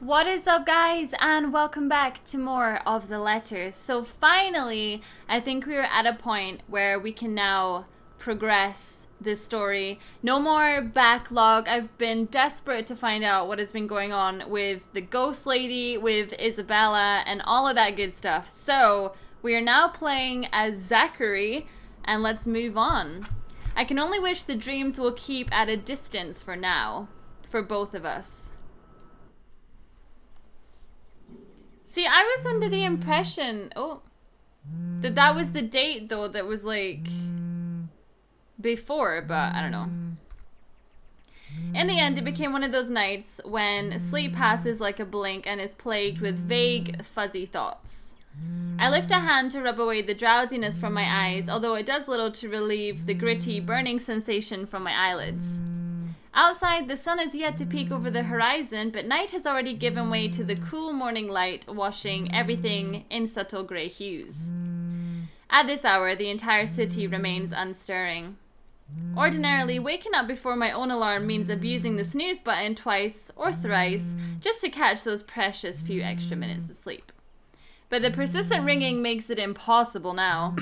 What is up, guys, and welcome back to more of the letters. So finally, I think we are at a point where we can now progress this story. No more backlog. I've been desperate to find out what has been going on with the ghost lady, with Isabella, and all of that good stuff. So we are now playing as Zachary, and let's move on. I can only wish the dreams will keep at a distance for now, for both of us. See, I was under the impression, that was the date, though, that was, like, before, but I don't know. In the end, it became one of those nights when sleep passes like a blink and is plagued with vague, fuzzy thoughts. I lift a hand to rub away the drowsiness from my eyes, although it does little to relieve the gritty, burning sensation from my eyelids. Outside, the sun is yet to peek over the horizon, but night has already given way to the cool morning light, washing everything in subtle grey hues. At this hour, the entire city remains unstirring. Ordinarily, waking up before my own alarm means abusing the snooze button twice or thrice just to catch those precious few extra minutes of sleep. But the persistent ringing makes it impossible now.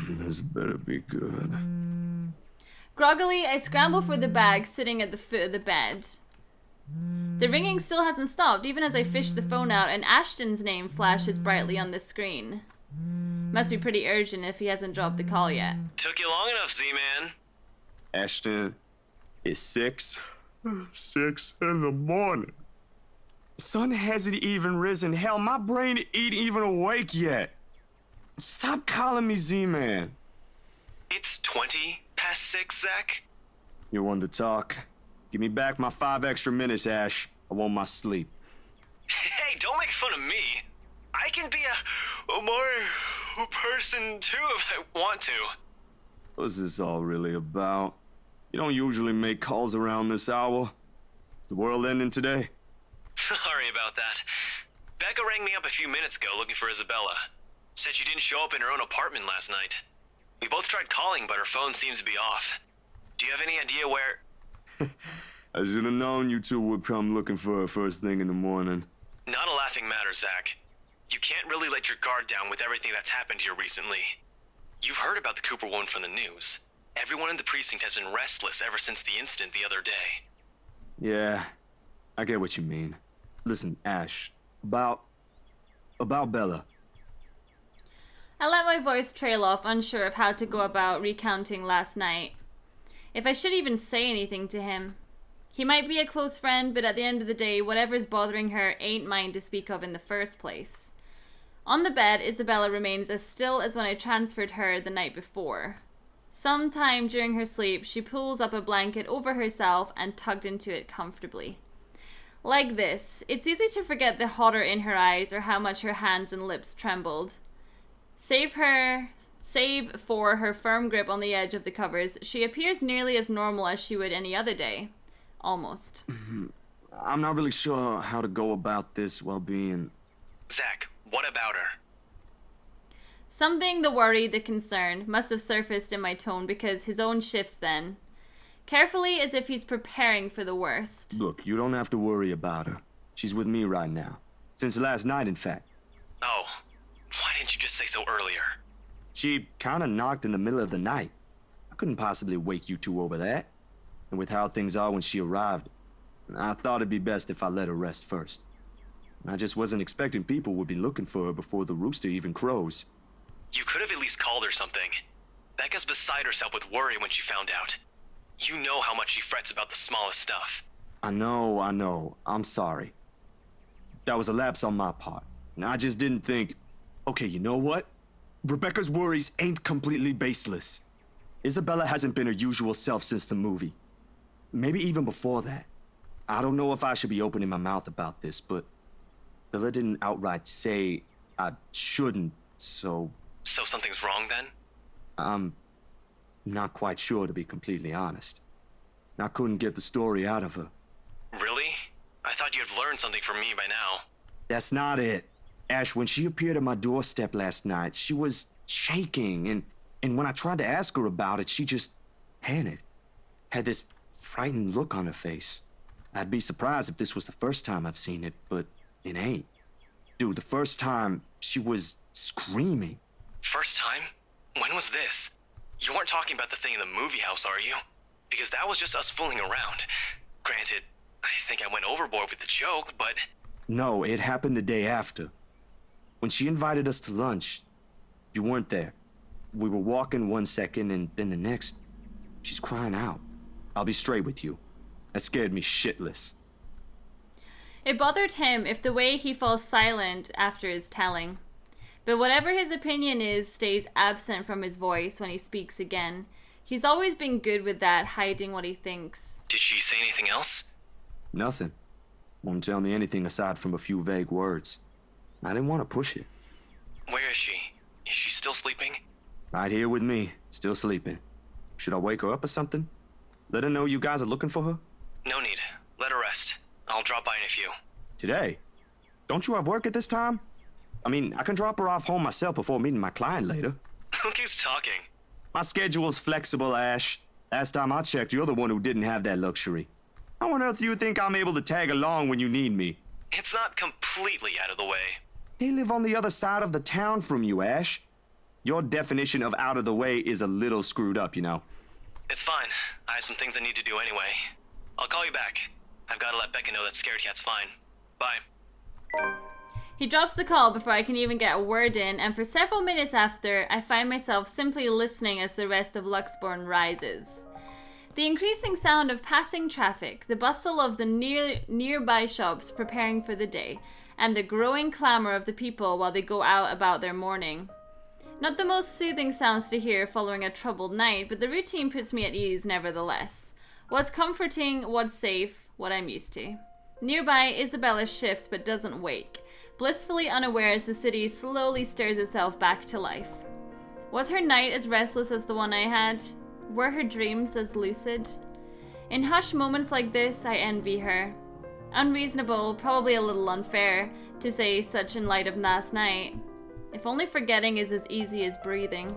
This better be good. Groggily, I scramble for the bag sitting at the foot of the bed. The ringing still hasn't stopped, even as I fish the phone out and Ashton's name flashes brightly on the screen. Must be pretty urgent if he hasn't dropped the call yet. Took you long enough, Z-Man. Ashton, it's 6 in the morning. Sun hasn't even risen. Hell, my brain ain't even awake yet. Stop calling me Z-Man. It's 20 past 6, Zach. You want to talk? Give me back my 5 extra minutes, Ash. I want my sleep. Hey, don't make fun of me. I can be a more person too if I want to. What's this all really about? You don't usually make calls around this hour. Is the world ending today? Sorry about that. Becca rang me up a few minutes ago looking for Isabella. Said she didn't show up in her own apartment last night. We both tried calling, but her phone seems to be off. Do you have any idea where... I should have known you two would come looking for her first thing in the morning. Not a laughing matter, Zach. You can't really let your guard down with everything that's happened here recently. You've heard about the Cooper woman from the news. Everyone in the precinct has been restless ever since the incident the other day. Yeah, I get what you mean. Listen, Ash, about Bella. I let my voice trail off, unsure of how to go about recounting last night. If I should even say anything to him. He might be a close friend, but at the end of the day, whatever's bothering her ain't mine to speak of in the first place. On the bed, Isabella remains as still as when I transferred her the night before. Sometime during her sleep, she pulls up a blanket over herself and tugged into it comfortably. Like this, it's easy to forget the horror in her eyes or how much her hands and lips trembled. Save for her firm grip on the edge of the covers, she appears nearly as normal as she would any other day. Almost. I'm not really sure how to go about this while being... Zach, what about her? Something, the worry, the concern, must have surfaced in my tone because his own shifts then. Carefully, as if he's preparing for the worst. Look, you don't have to worry about her. She's with me right now. Since last night, in fact. Oh, why didn't you just say so earlier? She kinda knocked in the middle of the night. I couldn't possibly wake you two over that. And with how things are when she arrived, I thought it'd be best if I let her rest first. I just wasn't expecting people would be looking for her before the rooster even crows. You could have at least called her something. Becca's beside herself with worry when she found out. You know how much she frets about the smallest stuff. I know. I'm sorry. That was a lapse on my part. And I just didn't think... Okay, you know what? Rebecca's worries ain't completely baseless. Isabella hasn't been her usual self since the movie. Maybe even before that. I don't know if I should be opening my mouth about this, but Bella didn't outright say I shouldn't, so... So something's wrong then? I'm not quite sure, to be completely honest. I couldn't get the story out of her. Really? I thought you'd have learned something from me by now. That's not it. Ash, when she appeared at my doorstep last night, she was shaking, and when I tried to ask her about it, she just panicked. Had this frightened look on her face. I'd be surprised if this was the first time I've seen it, but it ain't. Dude, the first time, she was screaming. First time? When was this? You weren't talking about the thing in the movie house, are you? Because that was just us fooling around. Granted, I think I went overboard with the joke, but... No, it happened the day after. When she invited us to lunch, you weren't there. We were walking one second, and then the next, she's crying out. I'll be straight with you. That scared me shitless. It bothered him if the way he falls silent after his telling. But whatever his opinion is stays absent from his voice when he speaks again. He's always been good with that, hiding what he thinks. Did she say anything else? Nothing. Won't tell me anything aside from a few vague words. I didn't want to push it. Where is she? Is she still sleeping? Right here with me, still sleeping. Should I wake her up or something? Let her know you guys are looking for her? No need. Let her rest. I'll drop by in a few. Today? Don't you have work at this time? I mean, I can drop her off home myself before meeting my client later. Look who's talking. My schedule's flexible, Ash. Last time I checked, you're the one who didn't have that luxury. How on earth do you think I'm able to tag along when you need me? It's not completely out of the way. They live on the other side of the town from you, Ash. Your definition of out of the way is a little screwed up, you know. It's fine. I have some things I need to do anyway. I'll call you back. I've got to let Becca know that Scared Cat's fine. Bye. He drops the call before I can even get a word in, and for several minutes after, I find myself simply listening as the rest of Luxbourne rises. The increasing sound of passing traffic, the bustle of the nearby shops preparing for the day, and the growing clamor of the people while they go out about their morning. Not the most soothing sounds to hear following a troubled night, but the routine puts me at ease nevertheless. What's comforting, what's safe, what I'm used to. Nearby, Isabella shifts but doesn't wake, blissfully unaware as the city slowly stirs itself back to life. Was her night as restless as the one I had? Were her dreams as lucid? In hushed moments like this, I envy her. Unreasonable, probably a little unfair, to say such in light of last night. If only forgetting is as easy as breathing.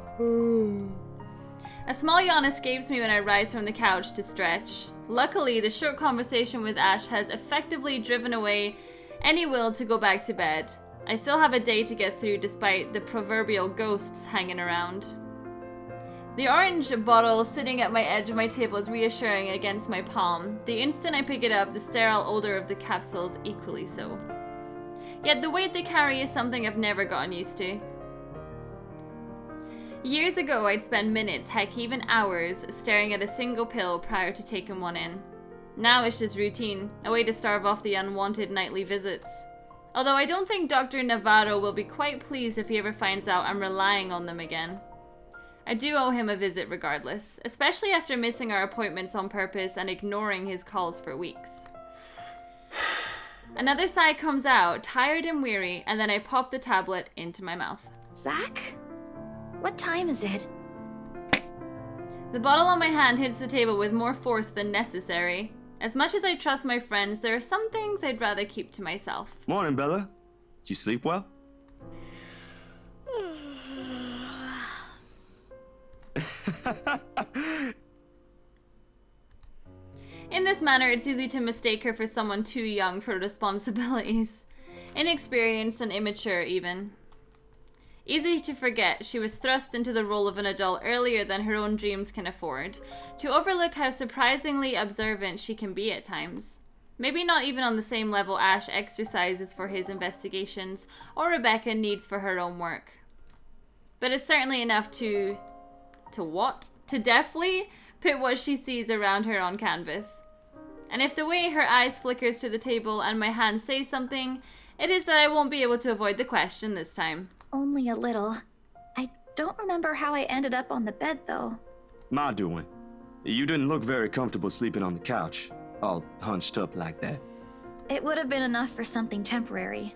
A small yawn escapes me when I rise from the couch to stretch. Luckily, the short conversation with Ash has effectively driven away any will to go back to bed. I still have a day to get through despite the proverbial ghosts hanging around. The orange bottle sitting at my edge of my table is reassuring against my palm. The instant I pick it up, the sterile odor of the capsules equally so. Yet the weight they carry is something I've never gotten used to. Years ago, I'd spend minutes, heck even hours, staring at a single pill prior to taking one in. Now it's just routine, a way to starve off the unwanted nightly visits. Although I don't think Dr. Navarro will be quite pleased if he ever finds out I'm relying on them again. I do owe him a visit regardless, especially after missing our appointments on purpose and ignoring his calls for weeks. Another sigh comes out, tired and weary, and then I pop the tablet into my mouth. Zach? What time is it? The bottle on my hand hits the table with more force than necessary. As much as I trust my friends, there are some things I'd rather keep to myself. Morning, Bella. Did you sleep well? In this manner, it's easy to mistake her for someone too young for responsibilities. Inexperienced and immature, even. Easy to forget she was thrust into the role of an adult earlier than her own dreams can afford, to overlook how surprisingly observant she can be at times. Maybe not even on the same level Ash exercises for his investigations, or Rebecca needs for her own work. But it's certainly enough to what? To deftly put what she sees around her on canvas. And if the way her eyes flickers to the table and my hand says something, it is that I won't be able to avoid the question this time. Only a little. I don't remember how I ended up on the bed, though. My doing. You didn't look very comfortable sleeping on the couch, all hunched up like that. It would have been enough for something temporary.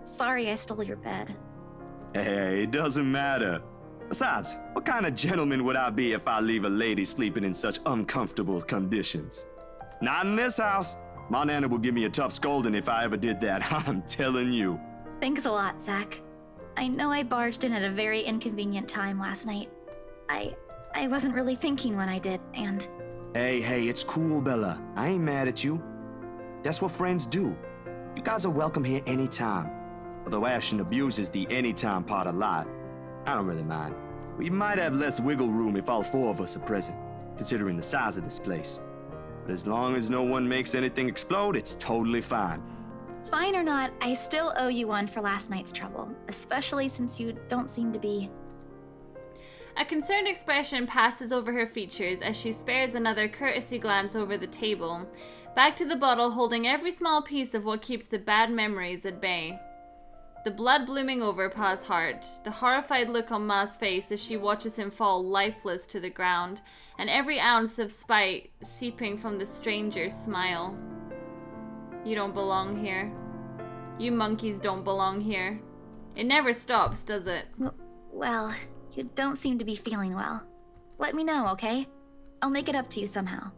Sorry I stole your bed. Hey, it doesn't matter. Besides, what kind of gentleman would I be if I leave a lady sleeping in such uncomfortable conditions? Not in this house. My nana would give me a tough scolding if I ever did that, I'm telling you. Thanks a lot, Zach. I know I barged in at a very inconvenient time last night. I wasn't really thinking when I did, and... Hey, it's cool, Bella. I ain't mad at you. That's what friends do. You guys are welcome here anytime. Although Ashton abuses the anytime part a lot, I don't really mind. We might have less wiggle room if all four of us are present, considering the size of this place. But as long as no one makes anything explode, it's totally fine. Fine or not, I still owe you one for last night's trouble, especially since you don't seem to be. A concerned expression passes over her features as she spares another courtesy glance over the table, back to the bottle holding every small piece of what keeps the bad memories at bay. The blood blooming over Pa's heart, the horrified look on Ma's face as she watches him fall lifeless to the ground, and every ounce of spite seeping from the stranger's smile. You don't belong here. You monkeys don't belong here. It never stops, does it? Well, you don't seem to be feeling well. Let me know, okay? I'll make it up to you somehow.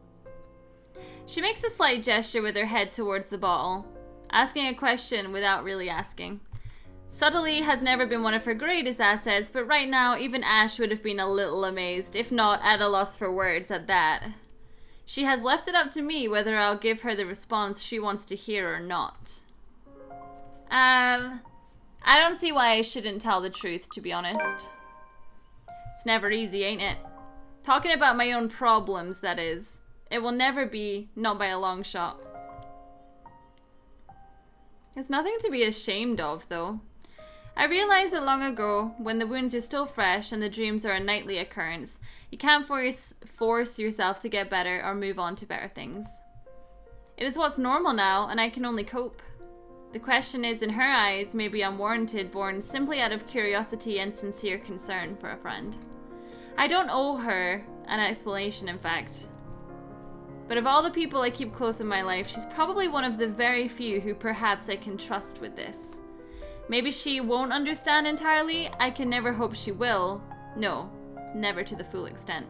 She makes a slight gesture with her head towards the bottle, asking a question without really asking. Subtlety has never been one of her greatest assets, but right now even Ash would have been a little amazed, if not at a loss for words at that. She has left it up to me whether I'll give her the response she wants to hear or not. I don't see why I shouldn't tell the truth, to be honest. It's never easy, ain't it? Talking about my own problems, that is. It will never be, not by a long shot. It's nothing to be ashamed of, though. I realized that long ago, when the wounds are still fresh and the dreams are a nightly occurrence, you can't force yourself to get better or move on to better things. It is what's normal now, and I can only cope. The question is, in her eyes, maybe unwarranted, born simply out of curiosity and sincere concern for a friend. I don't owe her an explanation, in fact. But of all the people I keep close in my life, she's probably one of the very few who perhaps I can trust with this. Maybe she won't understand entirely. I can never hope she will. No, never to the full extent.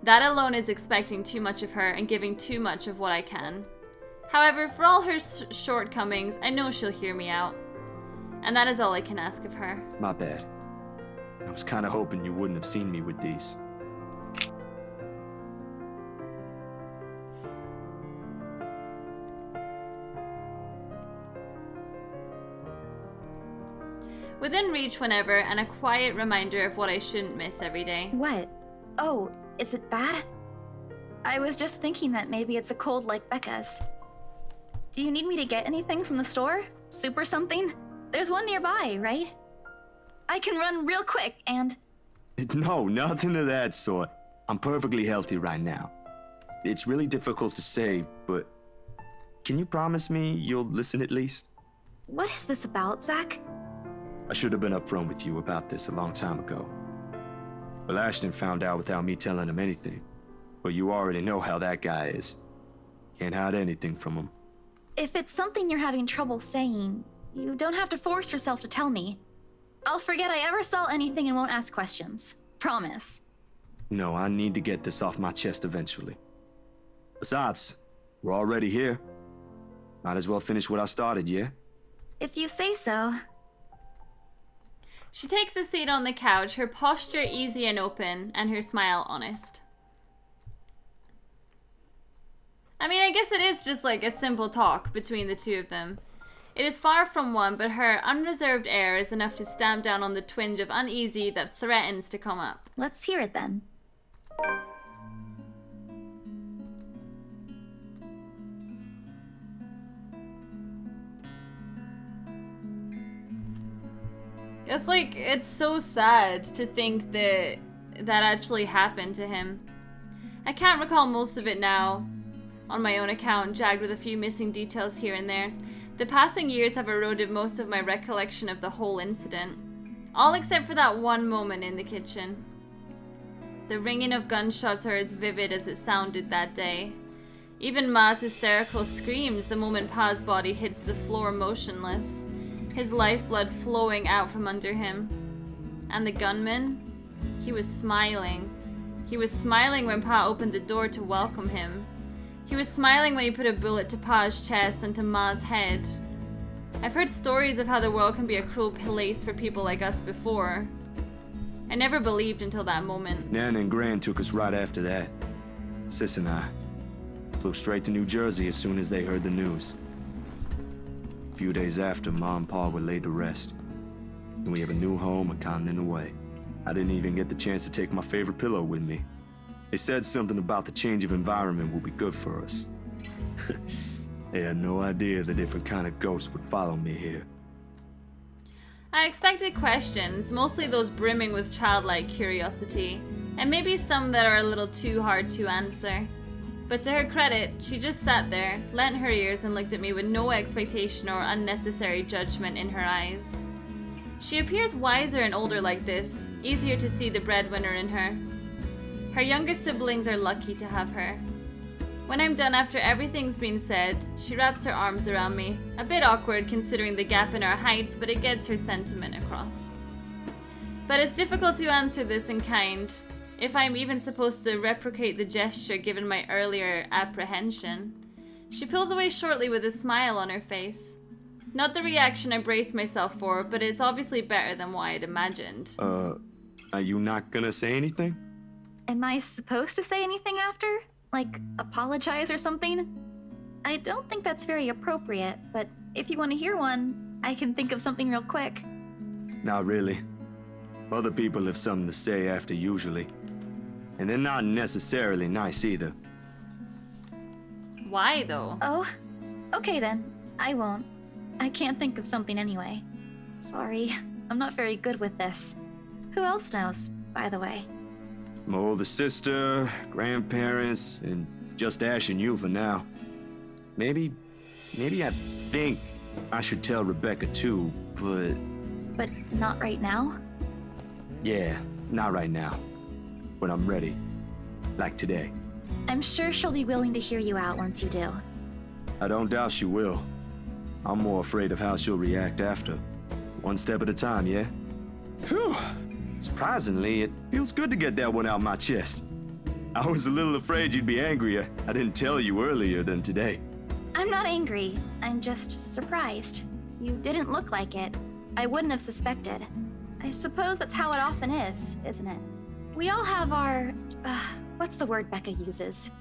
That alone is expecting too much of her and giving too much of what I can. However, for all her shortcomings, I know she'll hear me out. And that is all I can ask of her. My bad. I was kind of hoping you wouldn't have seen me with these. Within reach whenever, and a quiet reminder of what I shouldn't miss every day. What? Oh, is it bad? I was just thinking that maybe it's a cold like Becca's. Do you need me to get anything from the store? Soup or something? There's one nearby, right? I can run real quick and... No, nothing of that sort. I'm perfectly healthy right now. It's really difficult to say, but can you promise me you'll listen at least? What is this about, Zach? I should have been upfront with you about this a long time ago. Well, Ashton found out without me telling him anything. But you already know how that guy is. Can't hide anything from him. If it's something you're having trouble saying, you don't have to force yourself to tell me. I'll forget I ever saw anything and won't ask questions. Promise. No, I need to get this off my chest eventually. Besides, we're already here. Might as well finish what I started, yeah? If you say so. She takes a seat on the couch, her posture easy and open, and her smile honest. I mean, I guess it is just like a simple talk between the two of them. It is far from one, but her unreserved air is enough to stamp down on the twinge of uneasy that threatens to come up. Let's hear it then. It's so sad to think that that actually happened to him. I can't recall most of it now, on my own account, jagged with a few missing details here and there. The passing years have eroded most of my recollection of the whole incident, all except for that one moment in the kitchen. The ringing of gunshots are as vivid as it sounded that day. Even Ma's hysterical screams the moment Pa's body hits the floor motionless, his lifeblood flowing out from under him. And the gunman? He was smiling. He was smiling when Pa opened the door to welcome him. He was smiling when he put a bullet to Pa's chest and to Ma's head. I've heard stories of how the world can be a cruel place for people like us before. I never believed until that moment. Nan and Gran took us right after that. Sis and I. Flew straight to New Jersey as soon as they heard the news. A few days after, Ma and Pa were laid to rest. And we have a new home a continent away. I didn't even get the chance to take my favorite pillow with me. They said something about the change of environment will be good for us. They had no idea the different kind of ghosts would follow me here. I expected questions, mostly those brimming with childlike curiosity, and maybe some that are a little too hard to answer. But to her credit, she just sat there, lent her ears, and looked at me with no expectation or unnecessary judgment in her eyes. She appears wiser and older like this, easier to see the breadwinner in her. Her younger siblings are lucky to have her. When I'm done after everything's been said, she wraps her arms around me, a bit awkward considering the gap in our heights, but it gets her sentiment across. But it's difficult to answer this in kind, if I'm even supposed to replicate the gesture given my earlier apprehension. She pulls away shortly with a smile on her face. Not the reaction I braced myself for, but it's obviously better than what I'd imagined. Are you not gonna say anything? Am I supposed to say anything after? Like, apologize or something? I don't think that's very appropriate, but if you want to hear one, I can think of something real quick. Not really. Other people have something to say after usually. And they're not necessarily nice either. Why, though? Oh, okay then. I won't. I can't think of something anyway. Sorry, I'm not very good with this. Who else knows, by the way? My older sister, grandparents, and just Ash and you for now. Maybe I think I should tell Rebecca too, but... But not right now? Yeah, not right now. When I'm ready. Like today. I'm sure she'll be willing to hear you out once you do. I don't doubt she will. I'm more afraid of how she'll react after. One step at a time, yeah? Whew! Surprisingly, it feels good to get that one out my chest. I was a little afraid you'd be angrier. I didn't tell you earlier than today. I'm not angry. I'm just surprised. You didn't look like it. I wouldn't have suspected. I suppose that's how it often is, isn't it? We all have our... what's the word Becca uses?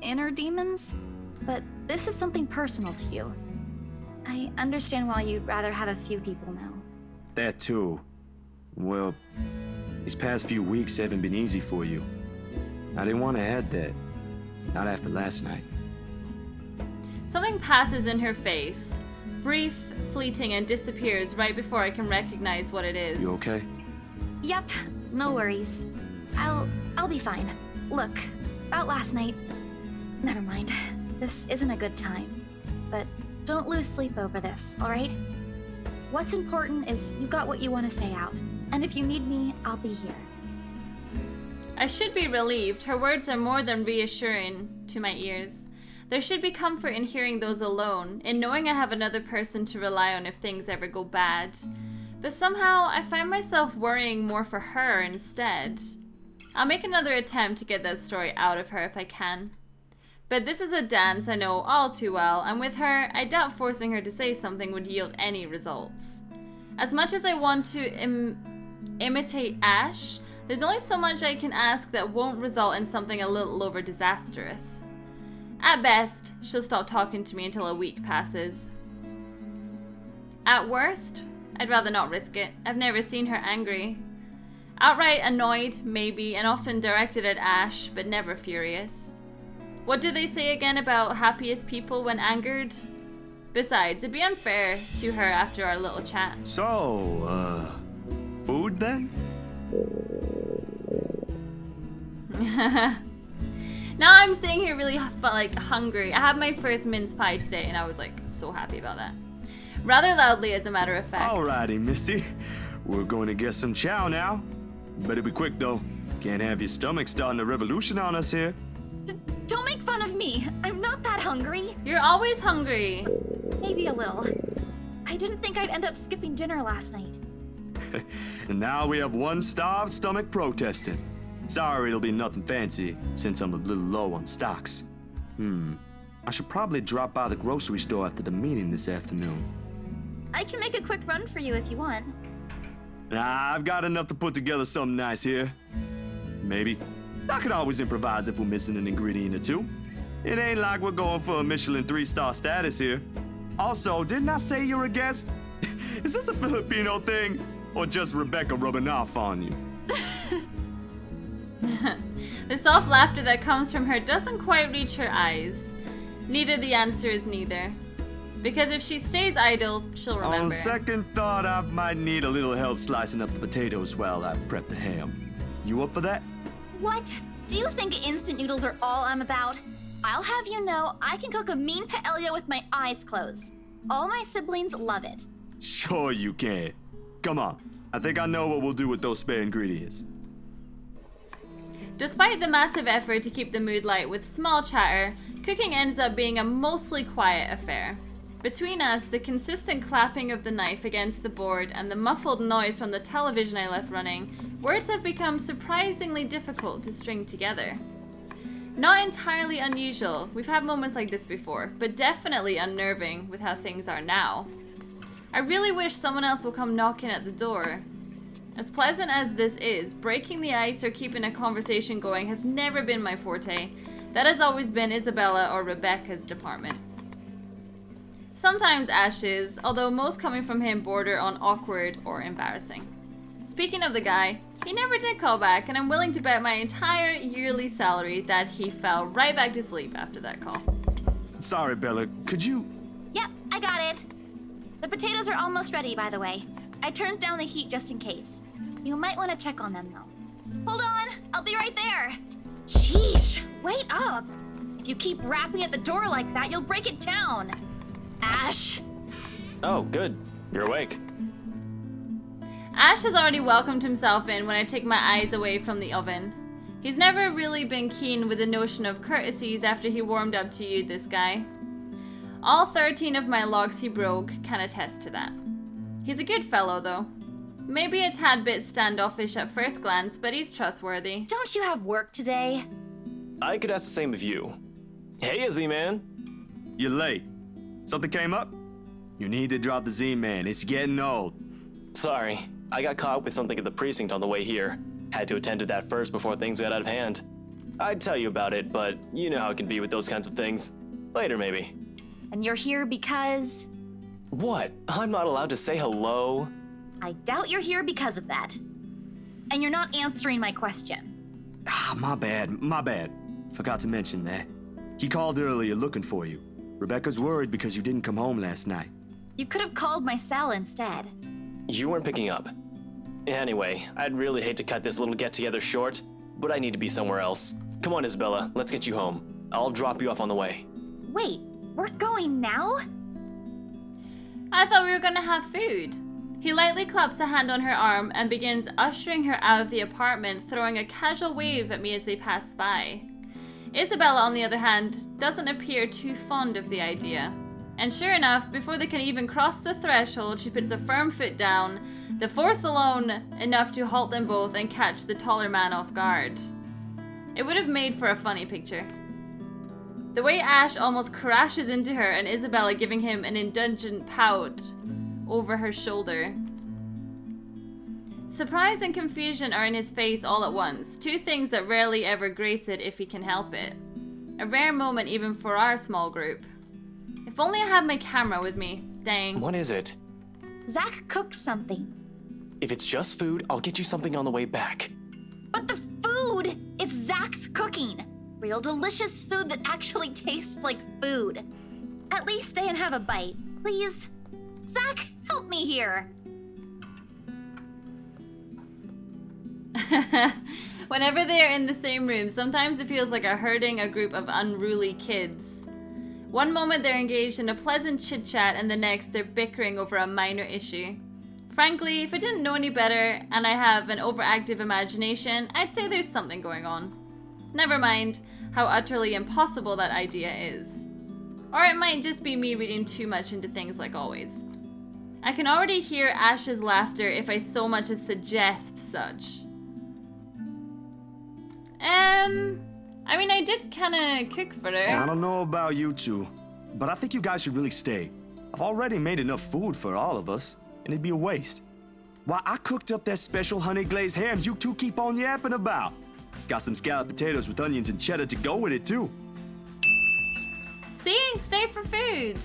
Inner demons? But this is something personal to you. I understand why you'd rather have a few people know. That too. Well, these past few weeks haven't been easy for you. I didn't want to add that. Not after last night. Something passes in her face. Brief, fleeting, and disappears right before I can recognize what it is. You okay? Yep, no worries. I'll be fine. Look, about last night... Never mind. This isn't a good time. But don't lose sleep over this, alright? What's important is you got what you want to say out. And if you need me, I'll be here. I should be relieved. Her words are more than reassuring to my ears. There should be comfort in hearing those alone, in knowing I have another person to rely on if things ever go bad. But somehow, I find myself worrying more for her instead. I'll make another attempt to get that story out of her if I can. But this is a dance I know all too well, and with her, I doubt forcing her to say something would yield any results. As much as I want to imitate Ash, there's only so much I can ask that won't result in something a little over disastrous. At best, she'll stop talking to me until a week passes. At worst, I'd rather not risk it. I've never seen her angry. Outright annoyed, maybe, and often directed at Ash, but never furious. What do they say again about happiest people when angered? Besides, it'd be unfair to her after our little chat. So, food then? Now I'm sitting here really hungry. I had my first mince pie today and I was so happy about that. Rather loudly, as a matter of fact. Alrighty, Missy. We're going to get some chow now. Better be quick though. Can't have your stomach starting a revolution on us here. Don't make fun of me. I'm not that hungry. You're always hungry. Maybe a little. I didn't think I'd end up skipping dinner last night. And now we have one starved stomach protesting. Sorry, it'll be nothing fancy, since I'm a little low on stocks. I should probably drop by the grocery store after the meeting this afternoon. I can make a quick run for you if you want. Nah, I've got enough to put together something nice here. Maybe. I could always improvise if we're missing an ingredient or two. It ain't like we're going for a Michelin 3-star status here. Also, didn't I say you're a guest? Is this a Filipino thing? Or just Rebecca rubbing off on you? The soft laughter that comes from her doesn't quite reach her eyes. Neither the answer is neither. Because if she stays idle, she'll remember. On second thought, I might need a little help slicing up the potatoes while I prep the ham. You up for that? What? Do you think instant noodles are all I'm about? I'll have you know I can cook a mean paella with my eyes closed. All my siblings love it. Sure you can. Come on. I think I know what we'll do with those spare ingredients. Despite the massive effort to keep the mood light with small chatter, cooking ends up being a mostly quiet affair. Between us, the consistent clapping of the knife against the board and the muffled noise from the television I left running, words have become surprisingly difficult to string together. Not entirely unusual, we've had moments like this before, but definitely unnerving with how things are now. I really wish someone else will come knocking at the door. As pleasant as this is, breaking the ice or keeping a conversation going has never been my forte. That has always been Isabella or Rebecca's department. Sometimes Ash's, although most coming from him border on awkward or embarrassing. Speaking of the guy, he never did call back, and I'm willing to bet my entire yearly salary that he fell right back to sleep after that call. Sorry, Bella. Could you... Yep, I got it. The potatoes are almost ready, by the way. I turned down the heat just in case. You might want to check on them, though. Hold on, I'll be right there. Sheesh, wait up. If you keep rapping at the door like that, you'll break it down. Ash. Oh, good. You're awake. Ash has already welcomed himself in when I take my eyes away from the oven. He's never really been keen with the notion of courtesies after he warmed up to you, this guy. All 13 of my logs he broke can attest to that. He's a good fellow, though. Maybe a tad bit standoffish at first glance, but he's trustworthy. Don't you have work today? I could ask the same of you. Hey, Z-Man. You're late. Something came up? You need to drop the Z-Man. It's getting old. Sorry, I got caught with something at the precinct on the way here. Had to attend to that first before things got out of hand. I'd tell you about it, but you know how it can be with those kinds of things. Later, maybe. And you're here because... What? I'm not allowed to say hello? I doubt you're here because of that. And you're not answering my question. Ah, my bad. Forgot to mention that. He called earlier looking for you. Rebecca's worried because you didn't come home last night. You could have called my cell instead. You weren't picking up. Anyway, I'd really hate to cut this little get-together short, but I need to be somewhere else. Come on, Isabella, let's get you home. I'll drop you off on the way. Wait, we're going now? I thought we were gonna have food. He lightly claps a hand on her arm and begins ushering her out of the apartment, throwing a casual wave at me as they pass by. Isabella, on the other hand, doesn't appear too fond of the idea. And sure enough, before they can even cross the threshold, she puts a firm foot down, the force alone enough to halt them both and catch the taller man off guard. It would have made for a funny picture. The way Ash almost crashes into her and Isabella giving him an indulgent pout over her shoulder. Surprise and confusion are in his face all at once, two things that rarely ever grace it if he can help it. A rare moment even for our small group. If only I had my camera with me, dang. What is it? Zach cooked something. If it's just food, I'll get you something on the way back. But the food! It's Zach's cooking! Real delicious food that actually tastes like food. At least stay and have a bite, please. Zach, help me here! Whenever they are in the same room, sometimes it feels like herding a group of unruly kids. One moment they're engaged in a pleasant chit-chat and the next they're bickering over a minor issue. Frankly, if I didn't know any better and I have an overactive imagination, I'd say there's something going on. Never mind how utterly impossible that idea is. Or it might just be me reading too much into things like always. I can already hear Ash's laughter if I so much as suggest such. I mean, I did kinda cook for her. I don't know about you two, but I think you guys should really stay. I've already made enough food for all of us, and it'd be a waste. Why, I cooked up that special honey glazed ham you two keep on yapping about. Got some scalloped potatoes with onions and cheddar to go with it, too. See? Stay for food.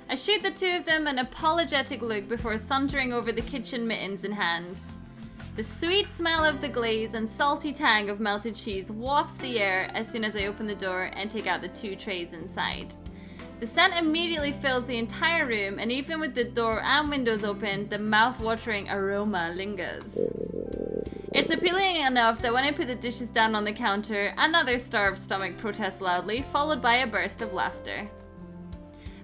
I shoot the two of them an apologetic look before sauntering over the kitchen, mittens in hand. The sweet smell of the glaze and salty tang of melted cheese wafts the air as soon as I open the door and take out the two trays inside. The scent immediately fills the entire room, and even with the door and windows open, the mouth-watering aroma lingers. It's appealing enough that when I put the dishes down on the counter, another starved stomach protests loudly, followed by a burst of laughter.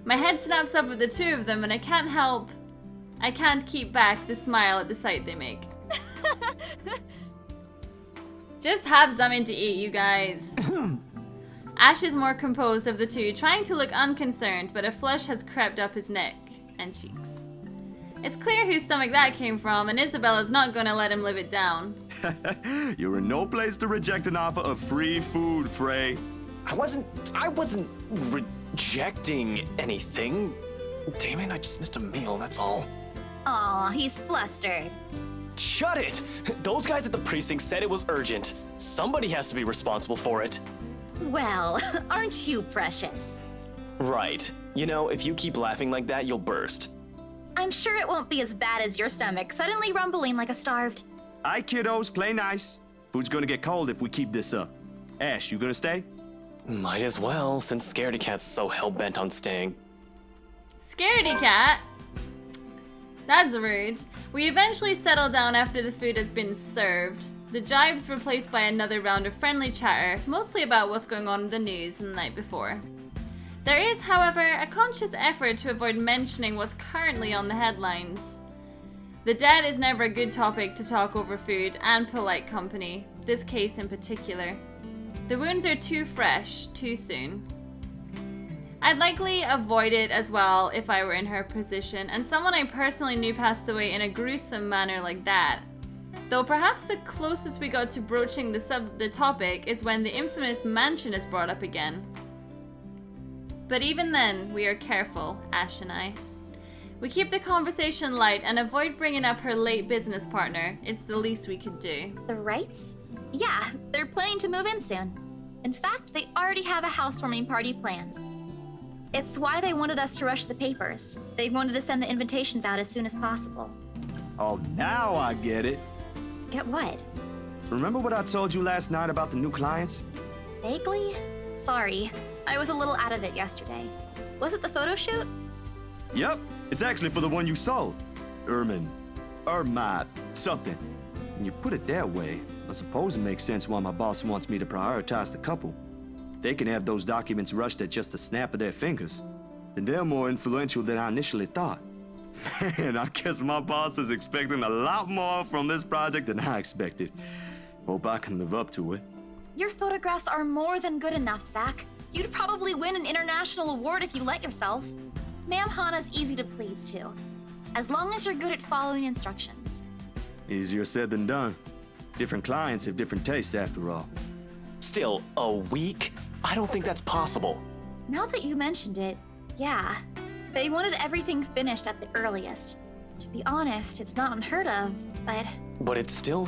My head snaps up with the two of them, and I can't keep back the smile at the sight they make. Just have something to eat, you guys. Ash is more composed of the two, trying to look unconcerned, but a flush has crept up his neck and cheeks. It's clear whose stomach that came from, and Isabella's not gonna let him live it down. You're in no place to reject an offer of free food, Frey. I wasn't rejecting anything. Damn it, I just missed a meal, that's all. Aw, he's flustered. Shut it! Those guys at the precinct said it was urgent. Somebody has to be responsible for it. Well, aren't you precious? Right. You know, if you keep laughing like that, you'll burst. I'm sure it won't be as bad as your stomach suddenly rumbling like a starved. Aye, kiddos, play nice. Food's gonna get cold if we keep this up. Ash, you gonna stay? Might as well, since Scaredy Cat's so hell-bent on staying. Scaredy cat? That's rude. We eventually settle down after the food has been served. The jibes replaced by another round of friendly chatter, mostly about what's going on in the news the night before. There is, however, a conscious effort to avoid mentioning what's currently on the headlines. The dead is never a good topic to talk over food and polite company, this case in particular. The wounds are too fresh, too soon. I'd likely avoid it as well if I were in her position, and someone I personally knew passed away in a gruesome manner like that. Though perhaps the closest we got to broaching the topic is when the infamous mansion is brought up again. But even then, we are careful, Ash and I. We keep the conversation light and avoid bringing up her late business partner. It's the least we could do. The Wrights? Yeah, they're planning to move in soon. In fact, they already have a housewarming party planned. It's why they wanted us to rush the papers. They wanted to send the invitations out as soon as possible. Oh, now I get it. Get what? Remember what I told you last night about the new clients? Vaguely? Sorry, I was a little out of it yesterday. Was it the photo shoot? Yep, it's actually for the one you sold. Ermine, something. When you put it that way, I suppose it makes sense why my boss wants me to prioritize the couple. They can have those documents rushed at just a snap of their fingers. Then they're more influential than I initially thought. Man, I guess my boss is expecting a lot more from this project than I expected. Hope I can live up to it. Your photographs are more than good enough, Zach. You'd probably win an international award if you let yourself. Ma'am Hana's easy to please, too. As long as you're good at following instructions. Easier said than done. Different clients have different tastes after all. Still, a week? I don't think that's possible. Now that you mentioned it, yeah. They wanted everything finished at the earliest. To be honest, it's not unheard of, but... But it's still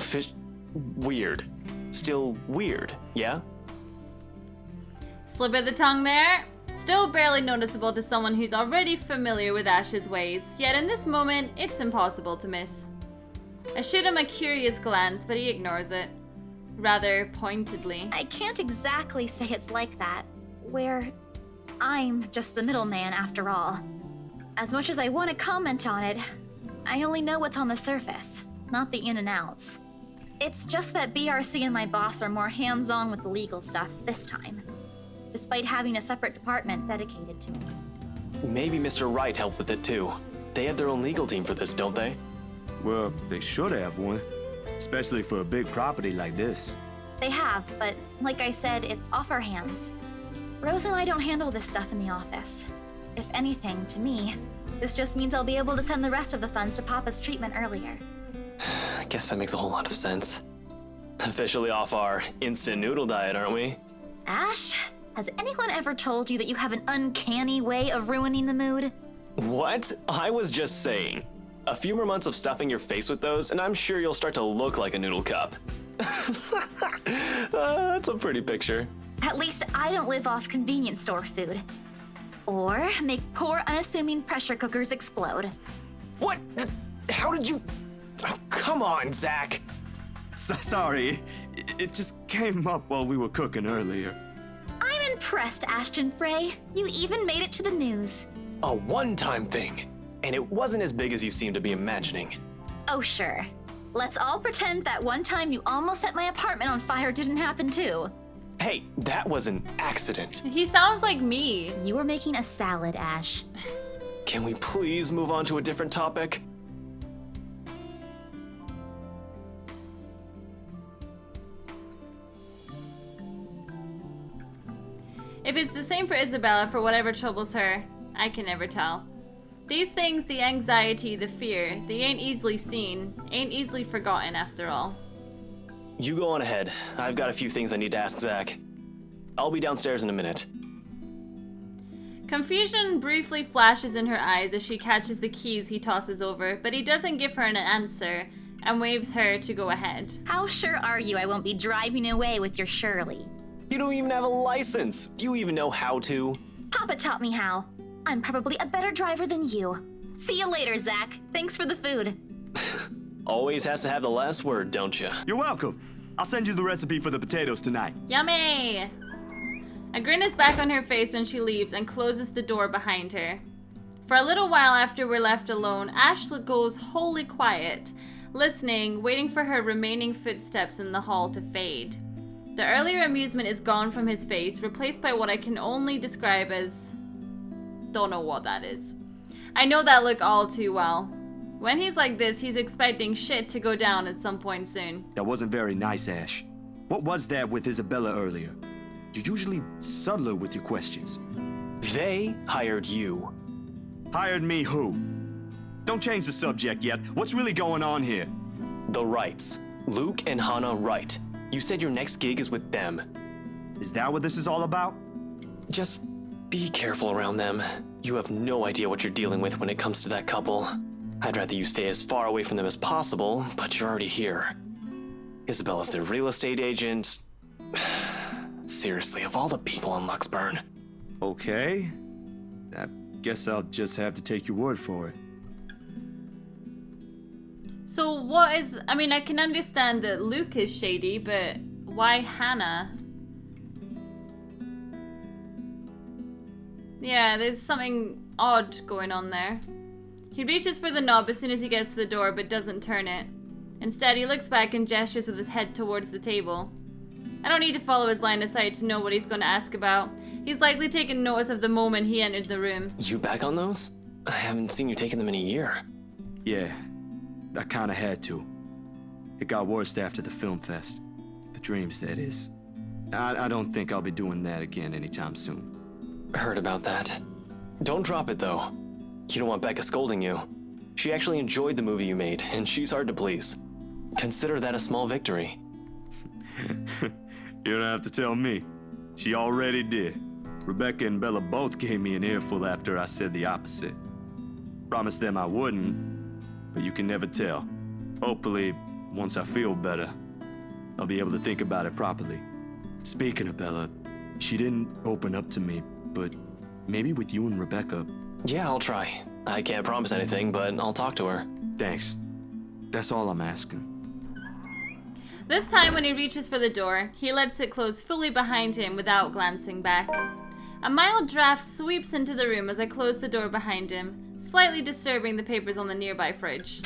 weird. Still weird, yeah? Slip of the tongue there. Still barely noticeable to someone who's already familiar with Ash's ways, yet in this moment, it's impossible to miss. I shoot him a curious glance, but he ignores it. Rather pointedly. I can't exactly say it's like that, where I'm just the middleman after all. As much as I want to comment on it, I only know what's on the surface, not the in and outs. It's just that BRC and my boss are more hands-on with the legal stuff this time, despite having a separate department dedicated to it. Maybe Mr. Wright helped with it too. They have their own legal team for this, don't they? Well, they should have one. Especially for a big property like this. They have, but like I said, it's off our hands. Rose and I don't handle this stuff in the office. If anything, to me, this just means I'll be able to send the rest of the funds to Papa's treatment earlier. I guess that makes a whole lot of sense. Officially off our instant noodle diet, aren't we? Ash, has anyone ever told you that you have an uncanny way of ruining the mood? What? I was just saying. A few more months of stuffing your face with those, and I'm sure you'll start to look like a noodle cup. That's a pretty picture. At least I don't live off convenience store food. Or make poor, unassuming pressure cookers explode. What? How did you... Oh, come on, Zach. Sorry, it just came up while we were cooking earlier. I'm impressed, Ashton Frey. You even made it to the news. A one-time thing. And it wasn't as big as you seem to be imagining. Oh, sure. Let's all pretend that one time you almost set my apartment on fire didn't happen too. Hey, that was an accident. He sounds like me. You were making a salad, Ash. Can we please move on to a different topic? If it's the same for Isabella for whatever troubles her, I can never tell. These things, the anxiety, the fear, they ain't easily seen, ain't easily forgotten after all. You go on ahead. I've got a few things I need to ask Zach. I'll be downstairs in a minute. Confusion briefly flashes in her eyes as she catches the keys he tosses over, but he doesn't give her an answer and waves her to go ahead. How sure are you I won't be driving away with your Shirley? You don't even have a license. Do you even know how to? Papa taught me how. I'm probably a better driver than you. See you later, Zach. Thanks for the food. Always has to have the last word, don't you? You're welcome. I'll send you the recipe for the potatoes tonight. Yummy! A grin is back on her face when she leaves and closes the door behind her. For a little while after we're left alone, Ash goes wholly quiet, listening, waiting for her remaining footsteps in the hall to fade. The earlier amusement is gone from his face, replaced by what I can only describe as... don't know what that is. I know that look all too well. When he's like this, he's expecting shit to go down at some point soon. That wasn't very nice, Ash. What was that with Isabella earlier? You're usually subtler with your questions. They hired you. Hired me who? Don't change the subject yet. What's really going on here? The Wrights. Luke and Hannah Wright. You said your next gig is with them. Is that what this is all about? Just be careful around them. You have no idea what you're dealing with when it comes to that couple. I'd rather you stay as far away from them as possible, but you're already here. Isabella's their real estate agent. Seriously, of all the people in Luxburn. Okay. I guess I'll just have to take your word for it. So what is... I mean, I can understand that Luke is shady, but why Hannah? Yeah, there's something odd going on there. He reaches for the knob as soon as he gets to the door, but doesn't turn it. Instead, he looks back and gestures with his head towards the table. I don't need to follow his line of sight to know what he's going to ask about. He's likely taken notice of the moment he entered the room. You back on those? I haven't seen you taking them in a year. Yeah, I kinda had to. It got worse after the film fest. The dreams, that is. I don't think I'll be doing that again anytime soon. Heard about that. Don't drop it, though. You don't want Becca scolding you. She actually enjoyed the movie you made, and she's hard to please. Consider that a small victory. You don't have to tell me. She already did. Rebecca and Bella both gave me an earful after I said the opposite. Promised them I wouldn't, but you can never tell. Hopefully, once I feel better, I'll be able to think about it properly. Speaking of Bella, she didn't open up to me, but maybe with you and Rebecca. Yeah, I'll try. I can't promise anything, but I'll talk to her. Thanks. That's all I'm asking. This time when he reaches for the door, he lets it close fully behind him without glancing back. A mild draft sweeps into the room as I close the door behind him, slightly disturbing the papers on the nearby fridge.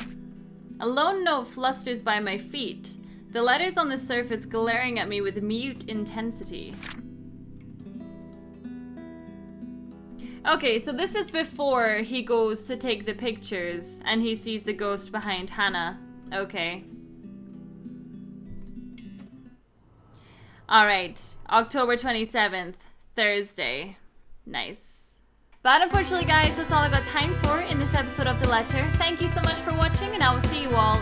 A lone note flusters by my feet, the letters on the surface glaring at me with mute intensity. Okay, so this is before he goes to take the pictures and he sees the ghost behind Hannah. Okay. Alright, October 27th, Thursday. Nice. But unfortunately, guys, that's all I got time for in this episode of The Letter. Thank you so much for watching, and I will see you all